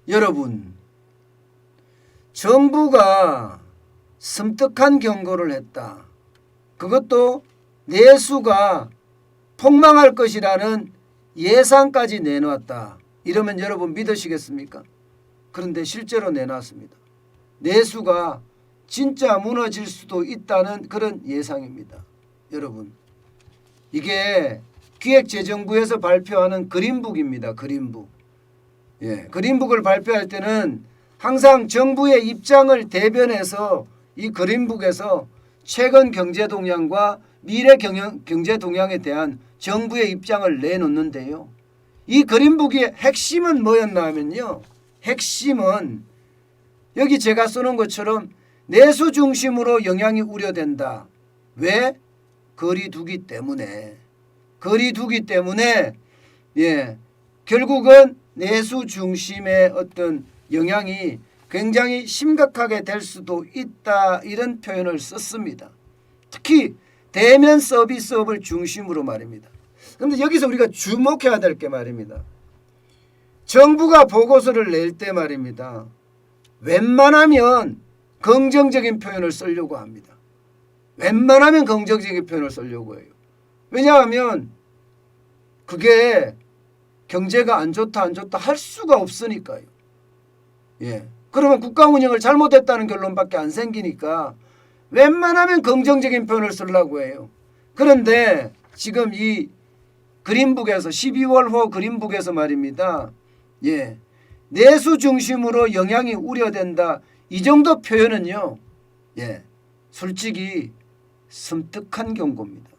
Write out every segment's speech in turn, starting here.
여러분, 정부가 섬뜩한 경고를 했다. 그것도 내수가 폭망할 것이라는 예상까지 내놓았다. 이러면 여러분 믿으시겠습니까? 그런데 실제로 내놨습니다. 내수가 진짜 무너질 수도 있다는 그런 예상입니다. 여러분, 이게 기획재정부에서 발표하는 그린북입니다. 그린북. 그린북을 발표할 때는 항상 정부의 입장을 대변해서 이 그린북에서 최근 경제 동향과 미래 경제 동향에 대한 정부의 입장을 내놓는데요. 이 그린북의 핵심은 뭐였나 하면요. 핵심은 여기 제가 써놓은 것처럼 내수 중심으로 영향이 우려된다. 왜? 거리두기 때문에. 결국은 내수 중심의 어떤 영향이 굉장히 심각하게 될 수도 있다. 이런 표현을 썼습니다. 특히 대면 서비스업을 중심으로 말입니다. 그런데 여기서 우리가 주목해야 될 게 말입니다. 정부가 보고서를 낼 때 말입니다. 웬만하면 긍정적인 표현을 쓰려고 합니다. 웬만하면 긍정적인 표현을 쓰려고 해요. 왜냐하면 그게 경제가 안 좋다 할 수가 없으니까요. 그러면 국가 운영을 잘못했다는 결론밖에 안 생기니까 웬만하면 긍정적인 표현을 쓰려고 해요. 그런데 지금 이 그린북에서 12월호 그린북에서 말입니다. 내수 중심으로 영향이 우려된다. 이 정도 표현은요. 솔직히 섬뜩한 경고입니다.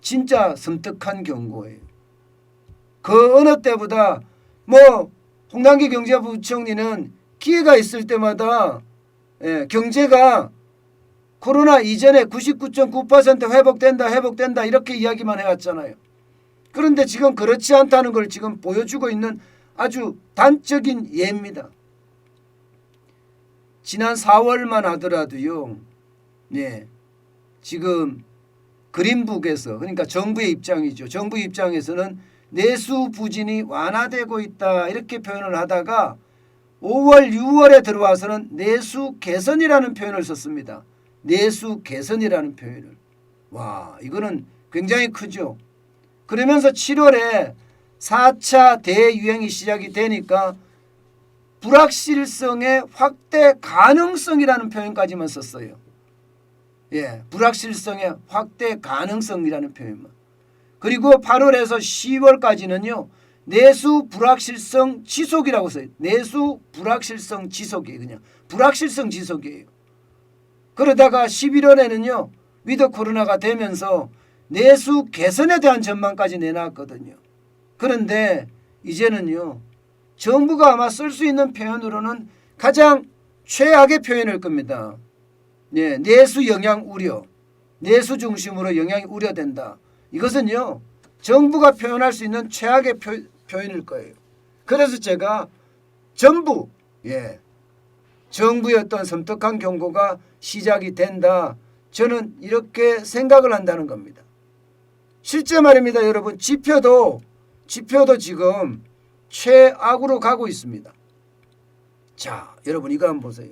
진짜 섬뜩한 경고예요. 그 어느 때보다 홍남기 경제부총리는 기회가 있을 때마다 경제가 코로나 이전에 99.9% 회복된다 이렇게 이야기만 해왔잖아요. 그런데 지금 그렇지 않다는 걸 지금 보여주고 있는 아주 단적인 예입니다. 지난 4월만 하더라도요. 지금 그린북에서 그러니까 정부의 입장이죠. 정부 입장에서는 내수 부진이 완화되고 있다 이렇게 표현을 하다가 5월 6월에 들어와서는 내수 개선이라는 표현을 썼습니다. 내수 개선이라는 표현을. 와, 이거는 굉장히 크죠. 그러면서 7월에 4차 대유행이 시작이 되니까 불확실성의 확대 가능성이라는 표현까지만 썼어요. 불확실성의 확대 가능성이라는 표현만. 그리고 8월에서 10월까지는요. 내수 불확실성 지속이라고 써요. 내수 불확실성 지속이에요. 그냥 불확실성 지속이에요. 그러다가 11월에는요. 위드 코로나가 되면서 내수 개선에 대한 전망까지 내놨거든요. 그런데 이제는요. 정부가 아마 쓸 수 있는 표현으로는 가장 최악의 표현일 겁니다. 내수 영향 우려. 내수 중심으로 영향이 우려된다. 이것은요. 정부가 표현할 수 있는 최악의 표현일 거예요. 그래서 제가 정부의 어떤 섬뜩한 경고가 시작이 된다. 저는 이렇게 생각을 한다는 겁니다. 실제 말입니다. 여러분 지표도 지금 최악으로 가고 있습니다. 자, 여러분 이거 한번 보세요.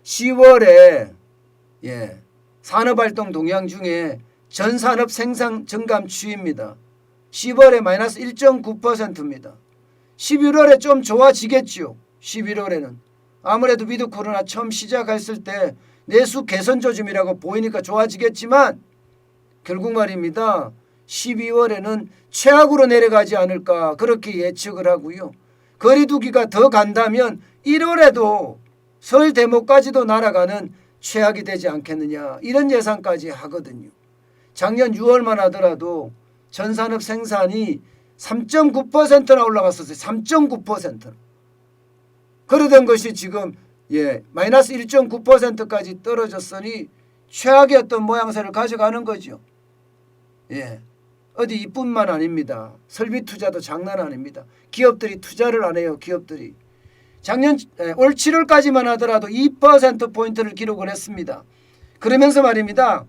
10월에 산업활동 동향 중에 전산업 생산 증감 추이입니다. 10월에 마이너스 1.9%입니다. 11월에 좀 좋아지겠죠. 11월에는. 아무래도 위드 코로나 처음 시작했을 때 내수 개선 조짐이라고 보이니까 좋아지겠지만 결국 말입니다. 12월에는 최악으로 내려가지 않을까 그렇게 예측을 하고요. 거리두기가 더 간다면 1월에도 설 대목까지도 날아가는 최악이 되지 않겠느냐 이런 예상까지 하거든요. 작년 6월만 하더라도 전산업 생산이 3.9%나 올라갔었어요. 3.9%. 그러던 것이 지금 마이너스 1.9%까지 떨어졌으니 최악의 어떤 모양새를 가져가는 거죠. 어디 이뿐만 아닙니다. 설비 투자도 장난 아닙니다. 기업들이 투자를 안 해요. 기업들이. 올 7월까지만 하더라도 2%포인트를 기록을 했습니다. 그러면서 말입니다.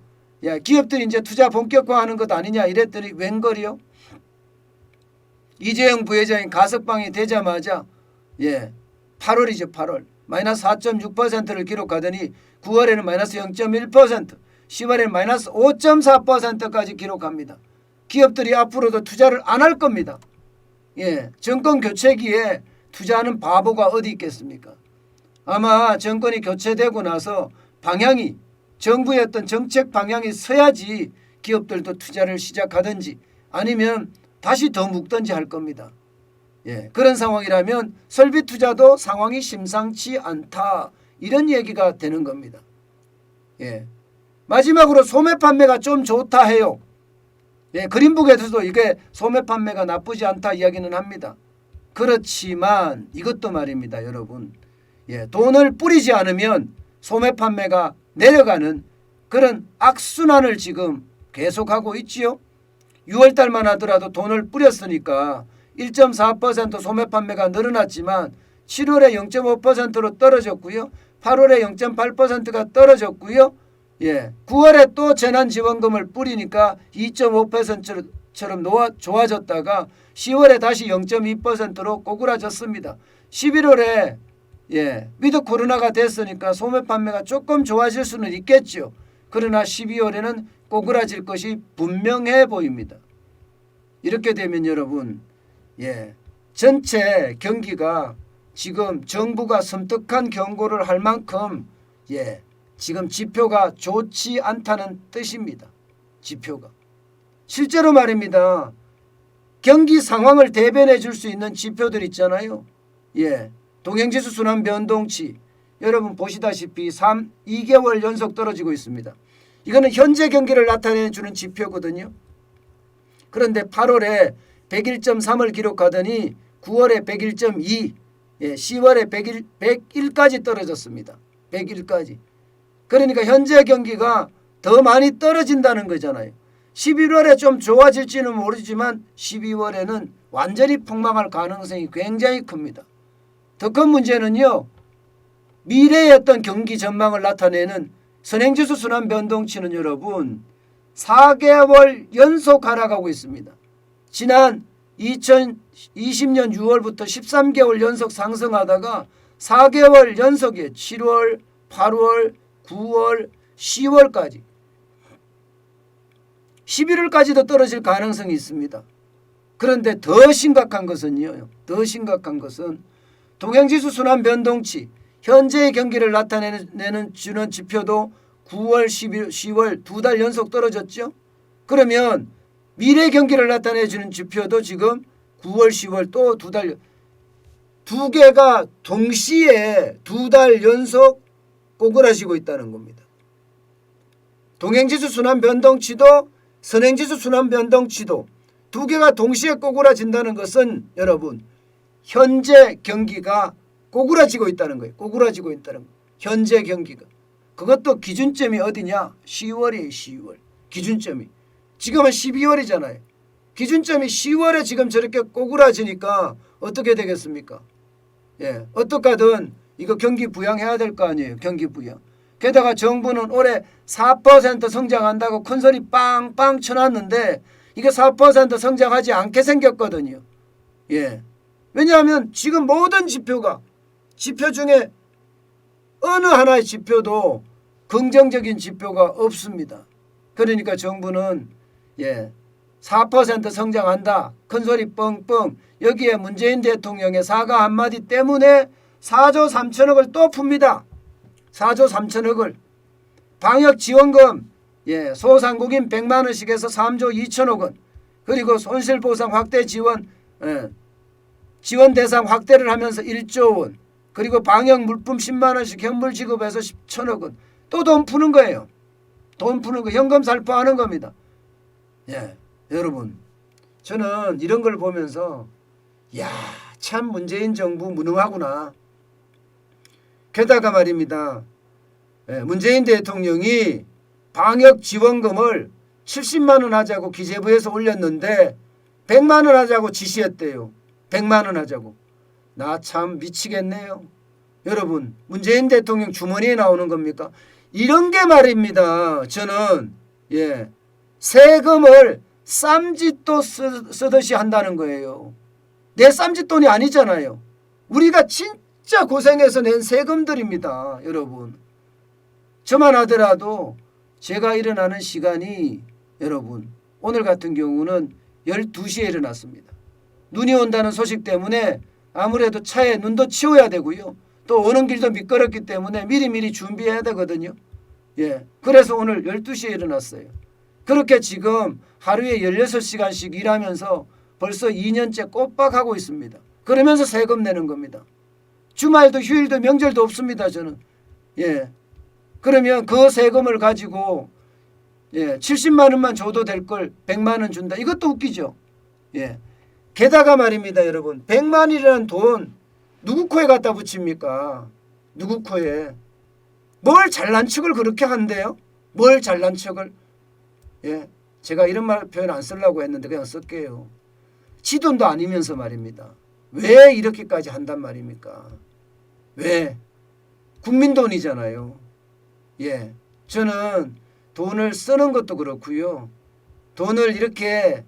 기업들이 이제 투자 본격화하는 것 아니냐 이랬더니 웬걸이요? 이재용 부회장이 가석방이 되자마자 예, 8월이죠. 8월. 마이너스 4.6%를 기록하더니 9월에는 마이너스 0.1%, 10월에는 마이너스 5.4%까지 기록합니다. 기업들이 앞으로도 투자를 안 할 겁니다. 예, 정권 교체기에 투자하는 바보가 어디 있겠습니까? 아마 정권이 교체되고 나서 방향이 정부의 어떤 정책 방향이 서야지 기업들도 투자를 시작하든지 아니면 다시 더 묶든지 할 겁니다. 예, 그런 상황이라면 설비 투자도 상황이 심상치 않다 이런 얘기가 되는 겁니다. 예, 마지막으로 소매 판매가 좀 좋다 해요. 예, 그린북에서도 이게 소매 판매가 나쁘지 않다 이야기는 합니다. 그렇지만 이것도 말입니다, 여러분. 예, 돈을 뿌리지 않으면 소매 판매가 내려가는 그런 악순환을 지금 계속하고 있지요. 6월 달만 하더라도 돈을 뿌렸으니까 1.4% 소매 판매가 늘어났지만 7월에 0.5%로 떨어졌고요. 8월에 0.8%가 떨어졌고요. 예, 9월에 또 재난지원금을 뿌리니까 2.5%처럼 좋아졌다가 10월에 다시 0.2%로 꼬꾸라졌습니다. 11월에 예, 위드 코로나가 됐으니까 소매 판매가 조금 좋아질 수는 있겠죠. 그러나 12월에는 꼬꾸라질 것이 분명해 보입니다. 이렇게 되면 여러분, 예, 전체 경기가 지금 정부가 섬뜩한 경고를 할 만큼 예, 지금 지표가 좋지 않다는 뜻입니다. 지표가. 실제로 말입니다. 경기 상황을 대변해 줄 수 있는 지표들 있잖아요. 예, 동행지수 순환 변동치. 여러분 보시다시피 2개월 연속 떨어지고 있습니다. 이거는 현재 경기를 나타내 주는 지표거든요. 그런데 8월에 101.3을 기록하더니 9월에 101.2, 예, 10월에 101까지 떨어졌습니다. 101까지. 그러니까 현재 경기가 더 많이 떨어진다는 거잖아요. 11월에 좀 좋아질지는 모르지만 12월에는 완전히 폭망할 가능성이 굉장히 큽니다. 더 큰 문제는요. 미래의 어떤 경기 전망을 나타내는 선행지수 순환 변동치는 여러분 4개월 연속 하락하고 있습니다. 지난 2020년 6월부터 13개월 연속 상승하다가 4개월 연속에 7월, 8월, 9월, 10월까지 11월까지도 떨어질 가능성이 있습니다. 그런데 더 심각한 것은요. 더 심각한 것은 동행지수 순환 변동치 현재의 경기를 나타내는 주는 지표도 9월, 11월, 10월 2달 연속 떨어졌죠. 그러면 미래 경기를 나타내주는 지표도 지금 9월, 10월 또 2달 두 개가 동시에 2달 연속 꼬꾸라지고 있다는 겁니다. 동행지수 순환 변동치도 선행지수 순환 변동치도 두 개가 동시에 꼬꾸라진다는 것은 여러분 현재 경기가 꼬꾸라지고 있다는 거예요. 꼬꾸라지고 있다는 거예요. 현재 경기가. 그것도 기준점이 어디냐? 10월이에요. 10월. 기준점이. 지금은 12월이잖아요. 기준점이 10월에 지금 저렇게 꼬꾸라지니까 어떻게 되겠습니까? 예, 어떡하든 이거 경기 부양해야 될 거 아니에요. 경기 부양. 게다가 정부는 올해 4% 성장한다고 큰소리 빵빵 쳐놨는데 이게 4% 성장하지 않게 생겼거든요. 예. 왜냐하면 지금 모든 지표 중에 어느 하나의 지표도 긍정적인 지표가 없습니다. 그러니까 정부는 예, 4% 성장한다. 큰소리 뻥뻥. 여기에 문재인 대통령의 사과 한마디 때문에 4조 3천억을 또 풉니다. 4조 3천억을. 방역지원금 예, 소상공인 100만 원씩 해서 3조 2천억 원. 그리고 손실보상 확대 지원 지원 대상 확대를 하면서 1조 원. 그리고 방역 물품 10만 원씩 현물 지급해서 10천억 원. 또 돈 푸는 거예요. 돈 푸는 거 현금 살포하는 겁니다. 예, 여러분 저는 이런 걸 보면서 야, 참 문재인 정부 무능하구나. 게다가 말입니다. 예, 문재인 대통령이 방역 지원금을 70만 원 하자고 기재부에서 올렸는데 100만 원 하자고 지시했대요. 100만 원 하자고. 나 참 미치겠네요. 여러분 문재인 대통령 주머니에 나오는 겁니까? 이런 게 말입니다. 저는 예, 세금을 쌈짓돈 쓰듯이 한다는 거예요. 내 쌈짓돈이 아니잖아요. 우리가 진짜 고생해서 낸 세금들입니다. 여러분. 저만 하더라도 제가 일어나는 시간이 여러분 오늘 같은 경우는 12시에 일어났습니다. 눈이 온다는 소식 때문에 아무래도 차에 눈도 치워야 되고요. 또 오는 길도 미끄럽기 때문에 미리미리 준비해야 되거든요. 예, 그래서 오늘 12시에 일어났어요. 그렇게 지금 하루에 16시간씩 일하면서 벌써 2년째 꼬박하고 있습니다. 그러면서 세금 내는 겁니다. 주말도 휴일도 명절도 없습니다. 저는. 예, 그러면 그 세금을 가지고 70만 원만 줘도 될 걸 100만 원 준다. 이것도 웃기죠. 예. 게다가 말입니다, 여러분. 100만 원이라는 돈 누구 코에 갖다 붙입니까? 누구 코에? 뭘 잘난 척을 그렇게 한대요? 뭘 잘난 척을? 예. 제가 이런 말 표현 안 쓰려고 했는데 그냥 쓸게요. 지 돈도 아니면서 말입니다. 왜 이렇게까지 한단 말입니까? 왜? 국민 돈이잖아요. 예. 저는 돈을 쓰는 것도 그렇고요. 돈을 이렇게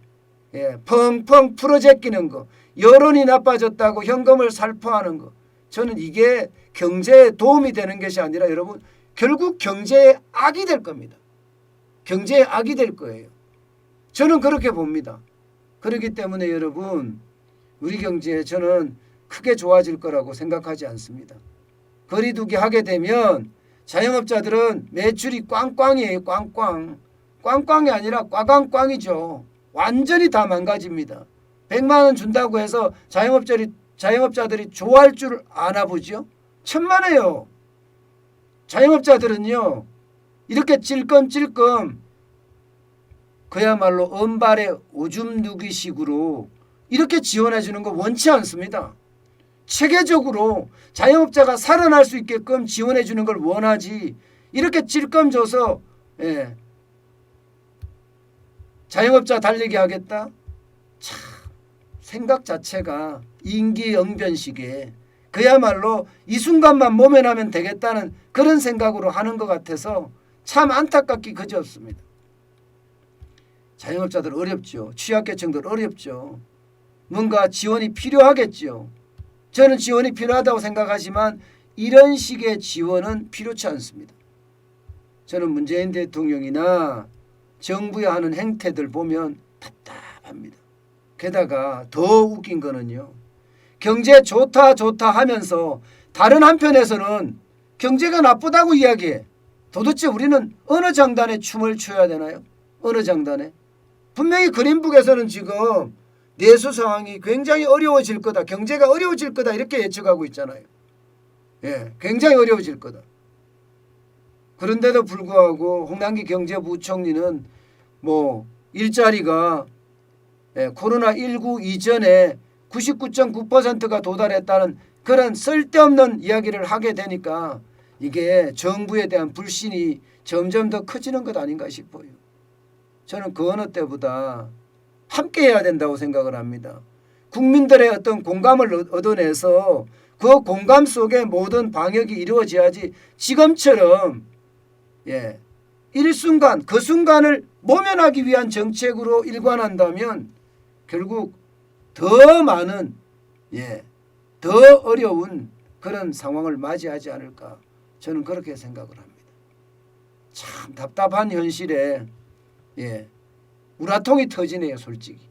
펑펑 풀어제끼는 거, 여론이 나빠졌다고 현금을 살포하는 거, 저는 이게 경제에 도움이 되는 것이 아니라 여러분 결국 경제의 악이 될 겁니다. 경제의 악이 될 거예요. 저는 그렇게 봅니다. 그렇기 때문에 여러분 우리 경제 저는 크게 좋아질 거라고 생각하지 않습니다. 거리두기 하게 되면 자영업자들은 매출이 꽝꽝이에요. 꽝꽝. 꽝꽝이 아니라 꽝꽝꽝이죠. 완전히 다 망가집니다. 100만 원 준다고 해서 자영업자들이 좋아할 줄 아나 보죠. 천만에요. 자영업자들은요. 이렇게 찔끔찔끔 그야말로 은발의 오줌 누기식으로 이렇게 지원해 주는 거 원치 않습니다. 체계적으로 자영업자가 살아날 수 있게끔 지원해 주는 걸 원하지 이렇게 찔끔 줘서 자영업자 달리게 하겠다? 참 생각 자체가 임기응변식에 그야말로 이 순간만 모면하면 되겠다는 그런 생각으로 하는 것 같아서 참 안타깝기 그지없습니다. 자영업자들 어렵죠. 취약계층들 어렵죠. 뭔가 지원이 필요하겠죠. 저는 지원이 필요하다고 생각하지만 이런 식의 지원은 필요치 않습니다. 저는 문재인 대통령이나 정부에 하는 행태들 보면 답답합니다. 게다가 더 웃긴 거는요. 경제 좋다 하면서 다른 한편에서는 경제가 나쁘다고 이야기해. 도대체 우리는 어느 장단에 춤을 춰야 되나요? 어느 장단에? 분명히 그린북에서는 지금 내수 상황이 굉장히 어려워질 거다. 경제가 어려워질 거다. 이렇게 예측하고 있잖아요. 예, 굉장히 어려워질 거다. 그런데도 불구하고 홍남기 경제부총리는 일자리가 코로나19 이전에 99.9%가 도달했다는 그런 쓸데없는 이야기를 하게 되니까 이게 정부에 대한 불신이 점점 더 커지는 것 아닌가 싶어요. 저는 그 어느 때보다 함께 해야 된다고 생각을 합니다. 국민들의 어떤 공감을 얻어내서 그 공감 속에 모든 방역이 이루어져야지 지금처럼 일순간 그 순간을 모면하기 위한 정책으로 일관한다면 결국 더 많은 더 어려운 그런 상황을 맞이하지 않을까 저는 그렇게 생각을 합니다. 참 답답한 현실에 우라통이 터지네요, 솔직히.